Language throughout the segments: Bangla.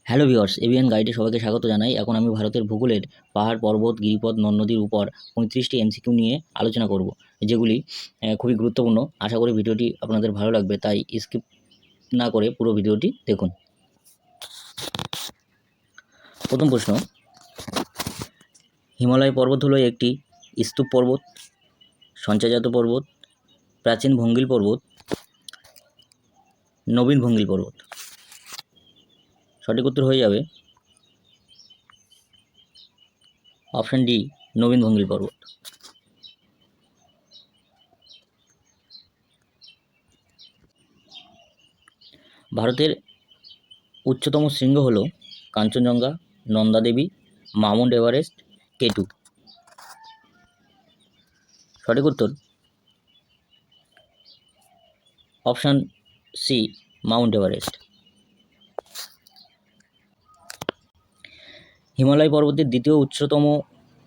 হ্যালো ভিউয়ার্স, এভিএন গাইডে সবাইকে স্বাগত জানাই। এখন আমি ভারতের ভূগোলের পাহাড়, পর্বত, গিরিপথ, নদ-নদীর উপর 35টি এমসিকিউ নিয়ে আলোচনা করব, যেগুলি খুবই গুরুত্বপূর্ণ। আশা করি ভিডিওটি আপনাদের ভালো লাগবে, তাই স্কিপ না করে পুরো ভিডিওটি দেখুন। প্রথম প্রশ্ন, হিমালয় পর্বত হলো একটি স্তূপ পর্বত, সঞ্চয়জাত পর্বত, প্রাচীন ভঙ্গিল পর্বত, নবীন ভঙ্গিল পর্বত। সঠিক উত্তর হয়ে যাবে অপশান ডি, নবীন ভঙ্গিল পর্বত। ভারতের উচ্চতম শৃঙ্গ হল Kanchenjunga, Nanda Devi, Mount Everest, K two. সঠিক উত্তর option C, Mount Everest. Himalaya পর্বতের দ্বিতীয় উচ্চতম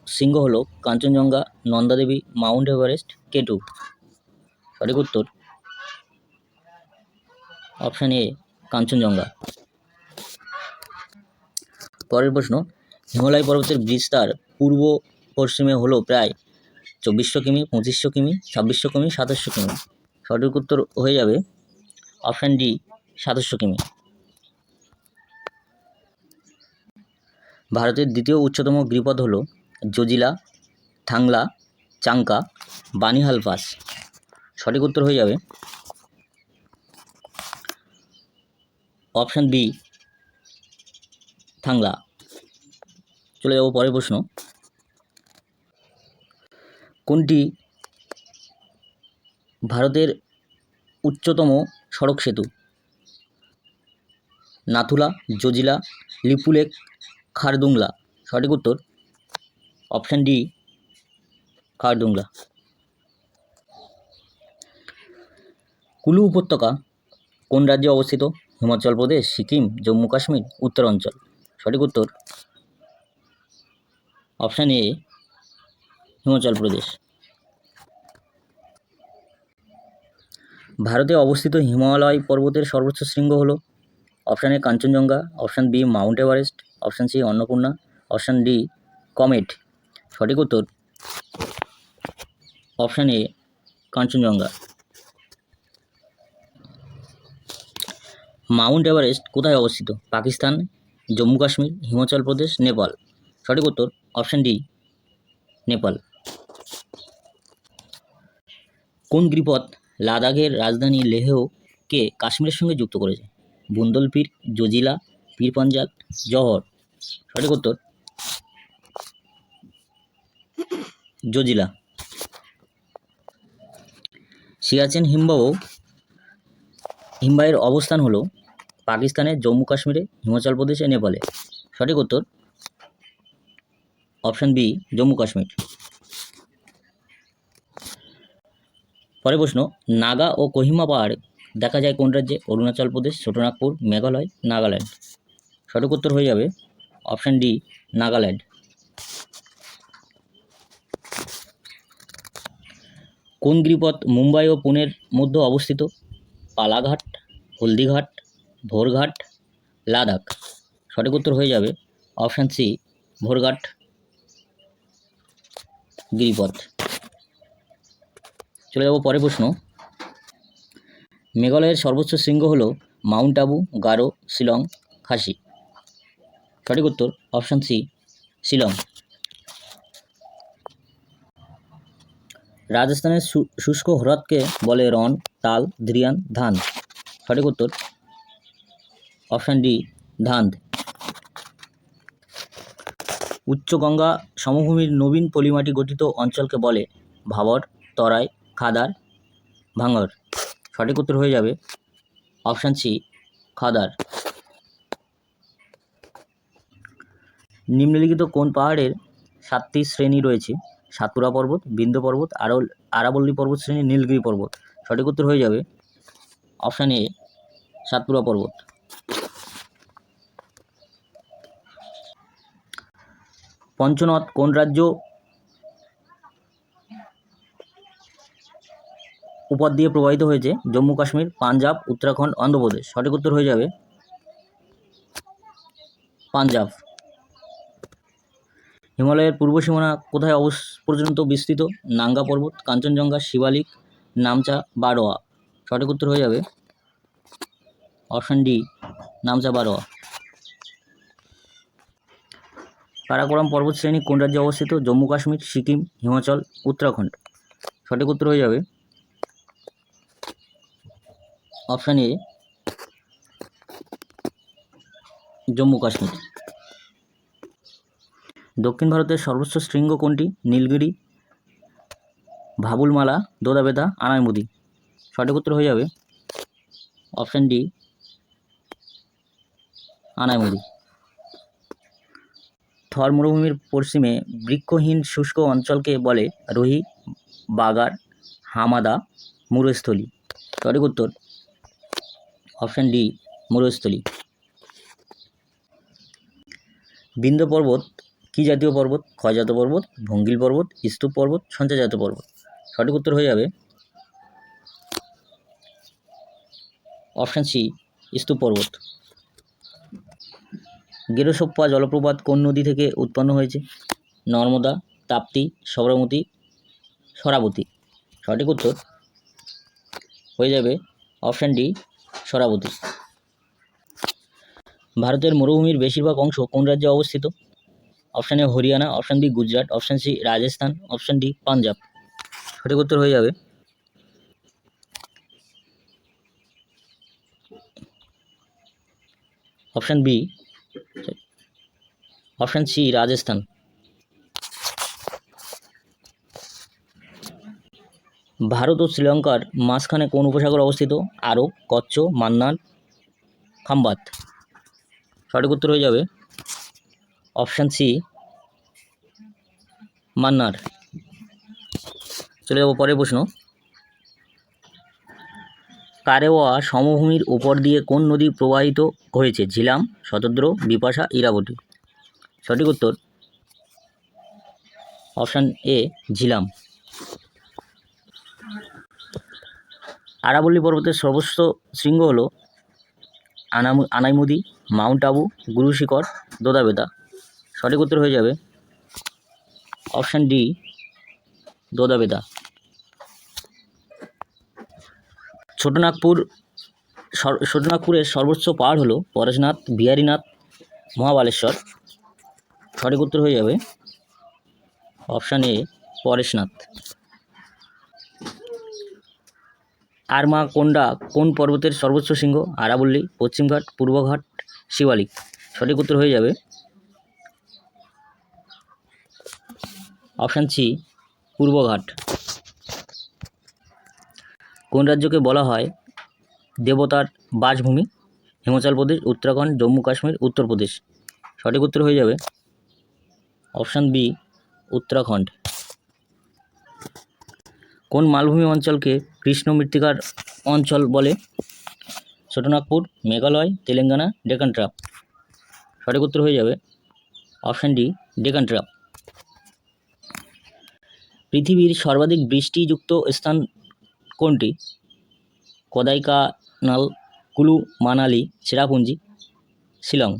শৃঙ্গ হল Kanchenjunga, Nanda Devi, Mount Everest, K two. সঠিক উত্তর অপশান এ, কাঞ্চনজঙ্ঘা। পরের প্রশ্ন, হিমালয় পর্বতের বিস্তার পূর্ব পশ্চিমে হলো প্রায় 2400 কিমি, 2500 কিমি, 2600 কিমি, 2700 কিমি। সঠিক উত্তর হয়ে যাবে অপশান ডি, 2700 কিমি। ভারতের দ্বিতীয় উচ্চতম গিরিপথ হল জজিলা, থাংলা, চাংকা, বানিহাল পাস। সঠিক উত্তর হয়ে যাবে অপশান বি, থাংলা। চলে যাব পরের প্রশ্ন, কোনটি ভারতের উচ্চতম সড়ক সেতু? নাথুলা, জজিলা, লিপুলেক, খারদুংলা। সঠিক উত্তর অপশান ডি, খারদুংলা। কুলু উপত্যকা কোন রাজ্যে অবস্থিত? হিমাচল প্রদেশ, সিকিম, জম্মু কাশ্মীর, উত্তরাঞ্চল। সঠিক উত্তর অপশান এ, হিমাচল প্রদেশ। ভারতে অবস্থিত হিমালয় পর্বতের সর্বোচ্চ শৃঙ্গ হল option A Kanchenjunga, option B Mount Everest, option C Annapurna, option D comet. সঠিক উত্তর option A, Kanchenjunga. Mount Everest কোথায় অবস্থিত? পাকিস্তান, জম্মু কাশ্মীর, হিমাচল প্রদেশ, নেপাল। সঠিক উত্তর অপশান ডি, নেপাল। কোন গিরিপথ লাদাখের রাজধানী লেহকে কাশ্মীরের সঙ্গে যুক্ত করেছে? বুন্দল পীর, জজিলা, পীর পাঞ্জাল, জহর। সঠিক উত্তর জজিলা। সিয়াচেন হিমবাহের অবস্থান হলো পাকিস্তানের, জম্মু কাশ্মীরে, হিমাচল প্রদেশে, নেপালে। সঠিক উত্তর অপশান বি, জম্মু কাশ্মীর। পরের প্রশ্ন, নাগা ও কোহিমা পাহাড় দেখা যায় কোন রাজ্যে? অরুণাচল প্রদেশ, ছোটনাগপুর, মেঘালয়, নাগাল্যান্ড। সঠিক উত্তর হয়ে যাবে অপশান ডি, নাগাল্যান্ড। কোন গিরিপথ মুম্বাই ও পুনের মধ্যে অবস্থিত? পালাঘাট, হলদিঘাট, ভোরঘাট, লাদাখ। সঠিক উত্তর হয়ে যাবে অপশান সি, ভোরঘাট গিরিপথ। চলে যাব পরের প্রশ্ন, মেঘালয়ের সর্বোচ্চ শৃঙ্গ হল মাউন্ট আবু, গারো, শিলং, খাসি। সঠিক উত্তর অপশান সি, শিলং। রাজস্থানের শুষ্ক হ্রদকে বলে রন, তাল, ধ্রিয়ান, ধান। সঠিক উত্তর অপশান ডি, ধান্দ। উচ্চ গঙ্গা সমভূমির নবীন পলিমাটি গঠিত অঞ্চলকে বলে ভাবর, তরাই, খাদার, ভাঙর। সঠিক উত্তর হয়ে যাবে অপশান সি, খাদার। নিম্নলিখিত কোন পাহাড়ের 7টি শ্রেণী রয়েছে? সাতপুরা পর্বত, বিন্ধ্য পর্বত, আরাবল্লী পর্বত শ্রেণী, নীলগিরি পর্বত। সঠিক উত্তর হয়ে যাবে অপশান এ, সাতপুরা পর্বত। পঞ্চনদ কোন রাজ্য উপর দিয়ে প্রবাহিত হয়েছে? জম্মু কাশ্মীর, পাঞ্জাব, উত্তরাখণ্ড, অন্ধ্রপ্রদেশ। সঠিক উত্তর হয়ে যাবে পাঞ্জাব। হিমালয়ের পূর্ব সীমানা কোথায় পর্যন্ত বিস্তৃত? নাঙ্গা পর্বত, কাঞ্চনজঙ্ঘা, শিবালিক, নামচা, বারোয়া। সঠিক উত্তর হয়ে যাবে অপশান ডি, নামচা বারোয়া। কারাকোরাম পর্বতশ্রেণী কোন রাজ্যে অবস্থিত? জম্মু কাশ্মীর, সিকিম, হিমাচল, উত্তরাখণ্ড। সঠিক উত্তর হয়ে যাবে অপশান এ, জম্মু কাশ্মীর। দক্ষিণ ভারতের সর্বোচ্চ শৃঙ্গ কোনটি? নীলগিরি, ভাবুলমালা, দোদাবেতা, আনাইমুদি। সঠিক উত্তর হয়ে যাবে অপশান ডি, আনাইমুদি। থর মরুভূমির পশ্চিমে বৃক্ষহীন শুষ্ক অঞ্চলকে বলে? রোহি, বাগার, হামাদা, মরুস্থলী। সঠিক উত্তর অপশান ডি, মরুস্থলী। বিন্ধ্য পর্বত কি জাতীয় পর্বত? ক্ষয়জাত পর্বত, ভঙ্গিল পর্বত, স্তূপ পর্বত, সঞ্চয়জাত পর্বত। সঠিক উত্তর হয়ে যাবে অপশান সি, স্তূপ পর্বত। গেরোসোপ্পা জলপ্রপাত কোন নদী থেকে উৎপন্ন হয়েছে? নর্মদা, তাপ্তি, সবরমতী, শরাবতী। সঠিক উত্তর হয়ে যাবে অপশান ডি, শরাবতী। ভারতের মরুভূমির বেশিরভাগ অংশ কোন রাজ্যে অবস্থিত? Option A Haryana, option B Gujarat, option C Rajasthan, option D Punjab. সঠিক উত্তর হয়ে যাবে option B, option C Rajasthan. Bharat ও শ্রীলঙ্কার মাঝখানে কোন উপসাগর অবস্থিত? আরব, কচ্ছ, মান্নার, খাম্বাত। সঠিক উত্তর হয়ে যাবে অপশান সি, মান্নার। চলে যাব পরের প্রশ্ন। কারেওয়া সমভূমির উপর দিয়ে কোন নদী প্রবাহিত হয়েছে? ঝিলাম, শতদ্র, বিপাশা, ইরাবতী। সঠিক উত্তর অপশান এ, ঝিলাম। আরাবল্লী পর্বতের সর্বোচ্চ শৃঙ্গ হল আনাইমুদি, মাউন্ট আবু, গুরু শিখর, দোদাবেতা। সঠিক উত্তর হয়ে যাবে অপশান ডি, দোদাবেতা। ছোটনাগপুরের সর্বোচ্চ পাহাড় হলো পরেশনাথ, বিহারীনাথ, মহাবালেশ্বর। সঠিক উত্তর হয়ে যাবে অপশান এ, পরেশনাথ। আরমাকোন্ডা কোন পর্বতের সর্বোচ্চ শৃঙ্গ? আরাবল্লী, পশ্চিমঘাট, পূর্বঘাট, শিবালিক। সঠিক উত্তর হয়ে যাবে অপশান সি, পূর্বঘাট। কোন রাজ্যকে বলা হয় দেবতার বাসভূমি? হিমাচল প্রদেশ, উত্তরাখণ্ড, জম্মু কাশ্মীর, উত্তরপ্রদেশ। সঠিক উত্তর হয়ে যাবে অপশান বি, উত্তরাখণ্ড। কোন মালভূমি অঞ্চলকে কৃষ্ণ মৃত্তিকার অঞ্চল বলে? ছোটনাগপুর, মেঘালয়, তেলেঙ্গানা, ডেকান ট্রাপ। সঠিক উত্তর হয়ে যাবে অপশান ডি, ডেকান ট্রাপ। পৃথিবীর সর্বাধিক বৃষ্টিযুক্ত স্থান কোনটি? কোদাইকানাল, কুলু, মানালি, চেরাপুঞ্জি, শিলং।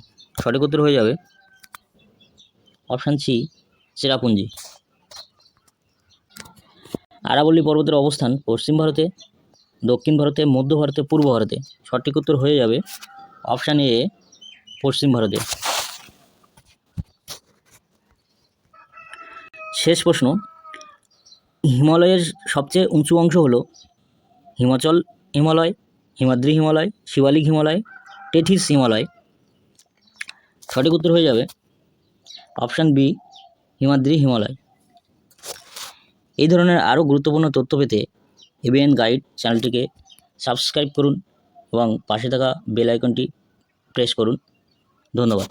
সঠিক উত্তর হয়ে যাবে অপশান সি, চেরাপুঞ্জি। আরাবল্লী পর্বতের অবস্থান পশ্চিম ভারতে, দক্ষিণ ভারতে, মধ্য ভারতে, পূর্ব ভারতে। সঠিক উত্তর হয়ে যাবে অপশান এ, পশ্চিম ভারতে। শেষ প্রশ্ন। হিমালয়ের সবচেয়ে উঁচু অংশ হলো হিমাচল হিমালয়, হিমাদ্রি হিমালয়, শিবালিক হিমালয়, টেথিস হিমালয়। সঠিক উত্তর হয়ে যাবে অপশান বি, হিমাদ্রি হিমালয়। এই ধরনের আরও গুরুত্বপূর্ণ তথ্য পেতে এবিএন গাইড চ্যানেলটিকে সাবস্ক্রাইব করুন এবং পাশে থাকা বেল আইকনটি প্রেস করুন। ধন্যবাদ।